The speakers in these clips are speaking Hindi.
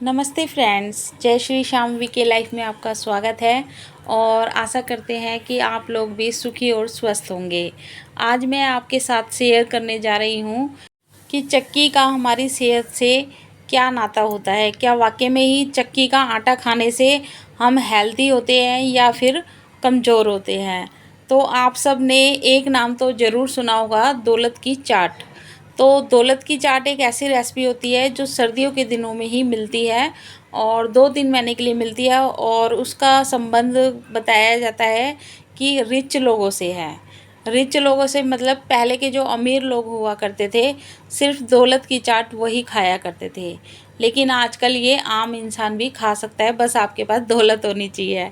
नमस्ते फ्रेंड्स, जय श्री श्याम वीके लाइफ में आपका स्वागत है और आशा करते हैं कि आप लोग भी सुखी और स्वस्थ होंगे। आज मैं आपके साथ शेयर करने जा रही हूँ कि चक्की का हमारी सेहत से क्या नाता होता है। क्या वाकई में ही चक्की का आटा खाने से हम हेल्दी होते हैं या फिर कमज़ोर होते हैं। तो आप सब ने एक नाम तो ज़रूर सुना होगा, दौलत की चाट। तो दौलत की चाट एक ऐसी रेसिपी होती है जो सर्दियों के दिनों में ही मिलती है और 2-3 महीने के लिए मिलती है और उसका संबंध बताया जाता है कि रिच लोगों से है। रिच लोगों से मतलब पहले के जो अमीर लोग हुआ करते थे, सिर्फ दौलत की चाट वही खाया करते थे। लेकिन आजकल ये आम इंसान भी खा सकता है, बस आपके पास दौलत होनी चाहिए।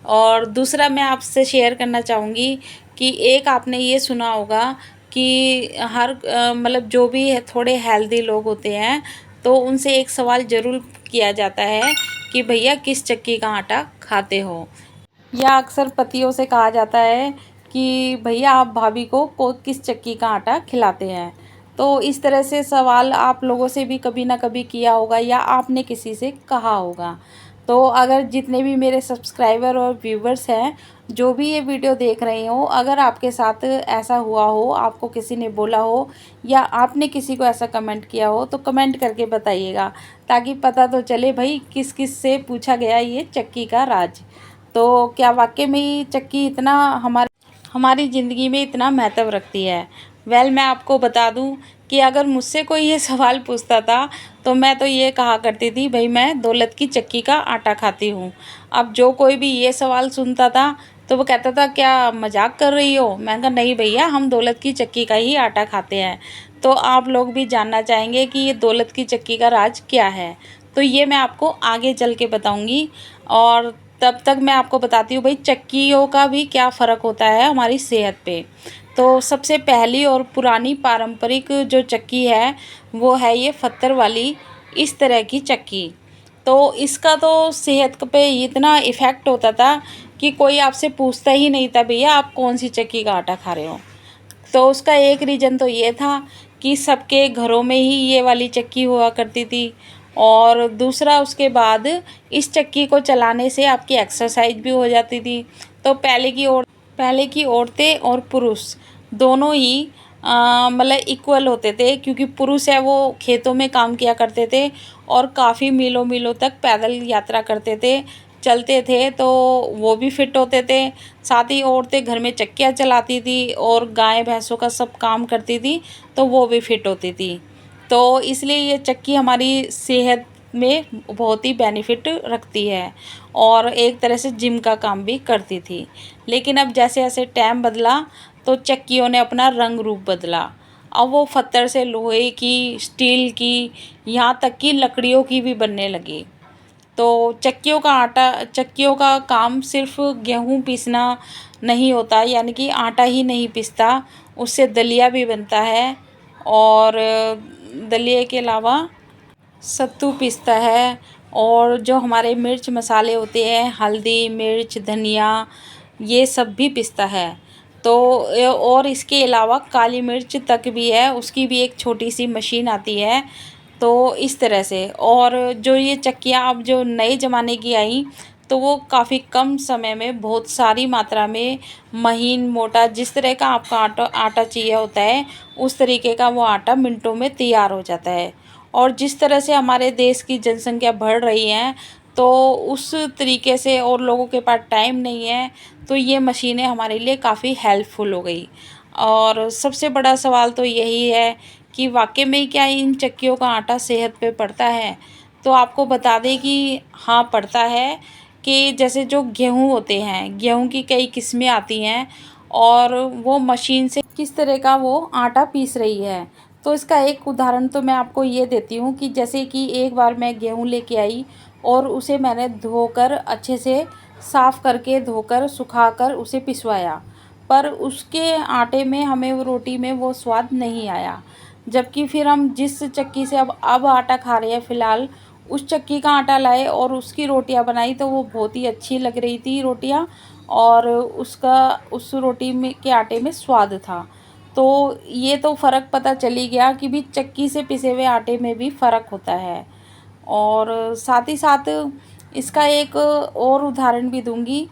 और दूसरा मैं आपसे शेयर करना चाहूँगी कि एक आपने ये सुना होगा कि हर मतलब जो भी है थोड़े हेल्दी लोग होते हैं तो उनसे एक सवाल ज़रूर किया जाता है कि भैया किस चक्की का आटा खाते हो। या अक्सर पतियों से कहा जाता है कि भैया आप भाभी को किस चक्की का आटा खिलाते हैं। तो इस तरह से सवाल आप लोगों से भी कभी ना कभी किया होगा या आपने किसी से कहा होगा। तो अगर जितने भी मेरे सब्सक्राइबर और व्यूवर्स हैं, जो भी ये वीडियो देख रहे हो, अगर आपके साथ ऐसा हुआ हो, आपको किसी ने बोला हो या आपने किसी को ऐसा कमेंट किया हो, तो कमेंट करके बताइएगा ताकि पता तो चले भाई किस किस से पूछा गया ये चक्की का राज। तो क्या वाकई में ये चक्की इतना हमारी ज़िंदगी में इतना महत्व रखती है। मैं आपको बता दूं कि अगर मुझसे कोई ये सवाल पूछता था तो मैं तो ये कहा करती थी भाई मैं दौलत की चक्की का आटा खाती हूँ। अब जो कोई भी ये सवाल सुनता था तो वो कहता था क्या मजाक कर रही हो। मैं कहा नहीं भैया, हम दौलत की चक्की का ही आटा खाते हैं। तो आप लोग भी जानना चाहेंगे कि ये दौलत की चक्की का राज क्या है, तो ये मैं आपको आगे चल के बताऊँगी। और तब तक मैं आपको बताती हूँ भाई चक्कियों का भी क्या फ़र्क होता है हमारी सेहत पे। तो सबसे पहली और पुरानी पारंपरिक जो चक्की है वो है ये पत्थर वाली इस तरह की चक्की। तो इसका तो सेहत पे इतना इफ़ेक्ट होता था कि कोई आपसे पूछता ही नहीं था भैया आप कौन सी चक्की का आटा खा रहे हो। तो उसका एक रीज़न तो ये था कि सबके घरों में ही ये वाली चक्की हुआ करती थी। और दूसरा उसके बाद इस चक्की को चलाने से आपकी एक्सरसाइज भी हो जाती थी। तो पहले की औरतें और पुरुष दोनों ही मतलब इक्वल होते थे, क्योंकि पुरुष है वो खेतों में काम किया करते थे और काफ़ी मीलों मीलों तक पैदल यात्रा करते थे, चलते थे, तो वो भी फिट होते थे। साथ ही औरतें घर में चक्कियाँ चलाती थी और गाय भैंसों का सब काम करती थी, तो वो भी फिट होती थी। तो इसलिए ये चक्की हमारी सेहत में बहुत ही बेनिफिट रखती है और एक तरह से जिम का काम भी करती थी। लेकिन अब जैसे जैसे टाइम बदला तो चक्कियों ने अपना रंग रूप बदला। अब वो पत्थर से लोहे की, स्टील की, यहाँ तक कि लकड़ियों की भी बनने लगी। तो चक्कियों का काम सिर्फ गेहूँ पीसना नहीं होता, यानी कि आटा ही नहीं पिसता, उससे दलिया भी बनता है। और दलिए के अलावा सत्तू पिसता है और जो हमारे मिर्च मसाले होते हैं, हल्दी, मिर्च, धनिया, ये सब भी पिसता है। तो और इसके अलावा काली मिर्च तक भी है, उसकी भी एक छोटी सी मशीन आती है। तो इस तरह से, और जो ये चक्कियाँ अब जो नए ज़माने की आई तो वो काफ़ी कम समय में बहुत सारी मात्रा में महीन मोटा जिस तरह का आपका आटा चाहिए होता है उस तरीके का वो आटा मिनटों में तैयार हो जाता है। और जिस तरह से हमारे देश की जनसंख्या बढ़ रही है तो उस तरीके से और लोगों के पास टाइम नहीं है, तो ये मशीनें हमारे लिए काफ़ी हेल्पफुल हो गई। और सबसे बड़ा सवाल तो यही है कि वाकई में क्या इन चक्कियों का आटा सेहत पे पड़ता है। तो आपको बता दें कि हाँ पड़ता है। कि जैसे जो गेहूँ होते हैं, गेहूँ की कई किस्में आती हैं और वो मशीन से किस तरह का वो आटा पीस रही है। तो इसका एक उदाहरण तो मैं आपको ये देती हूँ कि जैसे कि एक बार मैं गेहूँ लेके आई और उसे मैंने धोकर अच्छे से साफ़ करके धोकर सुखाकर उसे पिसवाया, पर उसके आटे में हमें वो रोटी में वो स्वाद नहीं आया। जबकि फिर हम जिस चक्की से अब आटा खा रहे हैं फ़िलहाल, उस चक्की का आटा लाए और उसकी रोटियां बनाई तो वो बहुत ही अच्छी लग रही थी रोटियां। और उसका उस रोटी में के आटे में स्वाद था। तो ये तो फ़र्क पता चली गया कि भी चक्की से पिसे हुए आटे में भी फ़र्क होता है। और साथ ही साथ इसका एक और उदाहरण भी दूंगी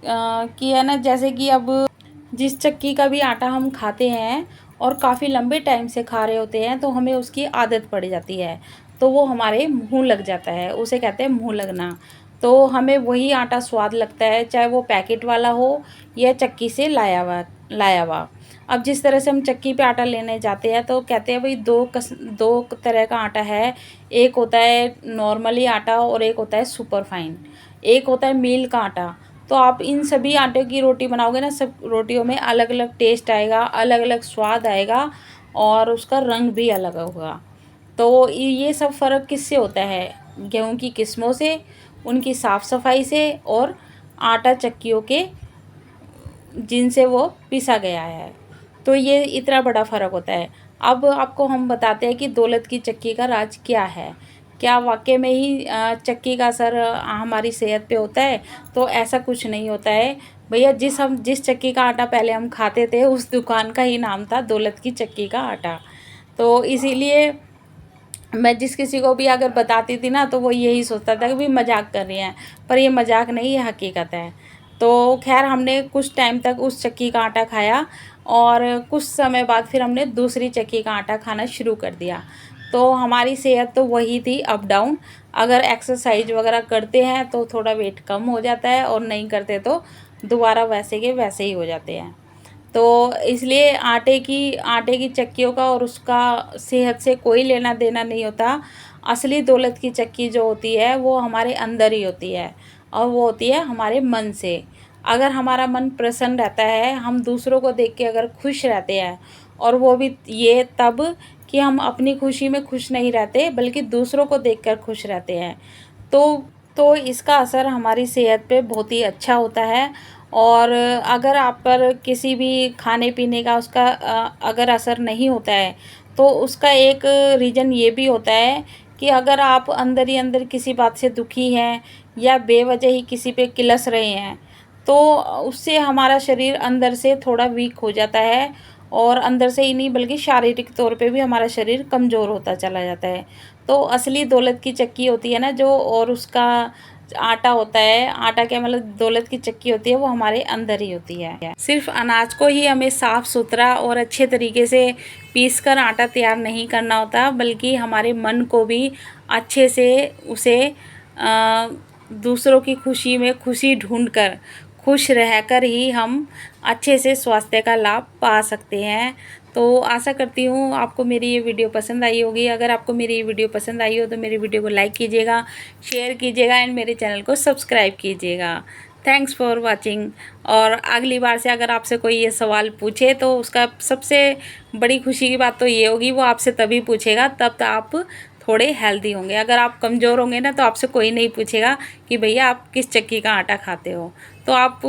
कि है ना, जैसे कि अब जिस चक्की का भी आटा हम खाते हैं और काफ़ी लंबे टाइम से खा रहे होते हैं तो हमें उसकी आदत पड़ जाती है, तो वो हमारे मुंह लग जाता है, उसे कहते हैं मुंह लगना। तो हमें वही आटा स्वाद लगता है, चाहे वो पैकेट वाला हो या चक्की से लाया हुआ। अब जिस तरह से हम चक्की पे आटा लेने जाते हैं तो कहते हैं भाई दो तरह का आटा है, एक होता है नॉर्मली आटा और एक होता है सुपर फाइन, एक होता है मील का आटा। तो आप इन सभी आटे की रोटी बनाओगे ना, सब रोटियों में अलग अलग टेस्ट आएगा, अलग अलग स्वाद आएगा और उसका रंग भी अलग होगा। तो ये सब फ़र्क किससे होता है? गेहूं की किस्मों से, उनकी साफ़ सफाई से और आटा चक्कियों के जिनसे वो पिसा गया है। तो ये इतना बड़ा फ़र्क होता है। अब आपको हम बताते हैं कि दौलत की चक्की का राज क्या है। क्या वाकई में ही चक्की का असर हमारी सेहत पे होता है? तो ऐसा कुछ नहीं होता है भैया। जिस चक्की का आटा पहले हम खाते थे उस दुकान का ही नाम था दौलत की चक्की का आटा। तो इसीलिए मैं जिस किसी को भी अगर बताती थी ना तो वो यही सोचता था कि भाई मजाक कर रही हैं, पर ये मजाक नहीं, ये हकीकत है। तो खैर हमने कुछ टाइम तक उस चक्की का आटा खाया और कुछ समय बाद फिर हमने दूसरी चक्की का आटा खाना शुरू कर दिया। तो हमारी सेहत तो वही थी, अप डाउन। अगर एक्सरसाइज वगैरह करते हैं तो थोड़ा वेट कम हो जाता है और नहीं करते तो दोबारा वैसे के वैसे ही हो जाते हैं। तो इसलिए आटे की चक्कियों का और उसका सेहत से कोई लेना देना नहीं होता। असली दौलत की चक्की जो होती है वो हमारे अंदर ही होती है और वो होती है हमारे मन से। अगर हमारा मन प्रसन्न रहता है, हम दूसरों को देख के अगर खुश रहते हैं, और वो भी ये तब कि हम अपनी खुशी में खुश नहीं रहते बल्कि दूसरों को देखकर खुश रहते हैं, तो इसका असर हमारी सेहत पे बहुत ही अच्छा होता है। और अगर आप पर किसी भी खाने पीने का उसका अगर असर नहीं होता है तो उसका एक रीज़न ये भी होता है कि अगर आप अंदर ही अंदर किसी बात से दुखी हैं या बेवजह ही किसी पे किलस रहे हैं तो उससे हमारा शरीर अंदर से थोड़ा वीक हो जाता है, और अंदर से ही नहीं बल्कि शारीरिक तौर पे भी हमारा शरीर कमज़ोर होता चला जाता है। तो असली दौलत की चक्की होती है ना जो, और उसका आटा होता है, आटा क्या मतलब दौलत की चक्की होती है, वो हमारे अंदर ही होती है। सिर्फ अनाज को ही हमें साफ़ सुथरा और अच्छे तरीके से पीस कर आटा तैयार नहीं करना होता, बल्कि हमारे मन को भी अच्छे से उसे दूसरों की खुशी में खुशी ढूंढकर खुश रहकर ही हम अच्छे से स्वास्थ्य का लाभ पा सकते हैं। तो आशा करती हूँ आपको मेरी ये वीडियो पसंद आई होगी। अगर आपको मेरी ये वीडियो पसंद आई हो तो मेरी वीडियो को लाइक कीजिएगा, शेयर कीजिएगा एंड मेरे चैनल को सब्सक्राइब कीजिएगा। Thanks for watching. और अगली बार से अगर आपसे कोई ये सवाल पूछे तो उसका सबसे बड़ी खुशी की बात तो ये होगी, वो आपसे तभी पूछेगा तब तो आप थोड़े हेल्दी होंगे। अगर आप कमज़ोर होंगे ना तो आपसे कोई नहीं पूछेगा कि भैया आप किस चक्की का आटा खाते हो। तो आप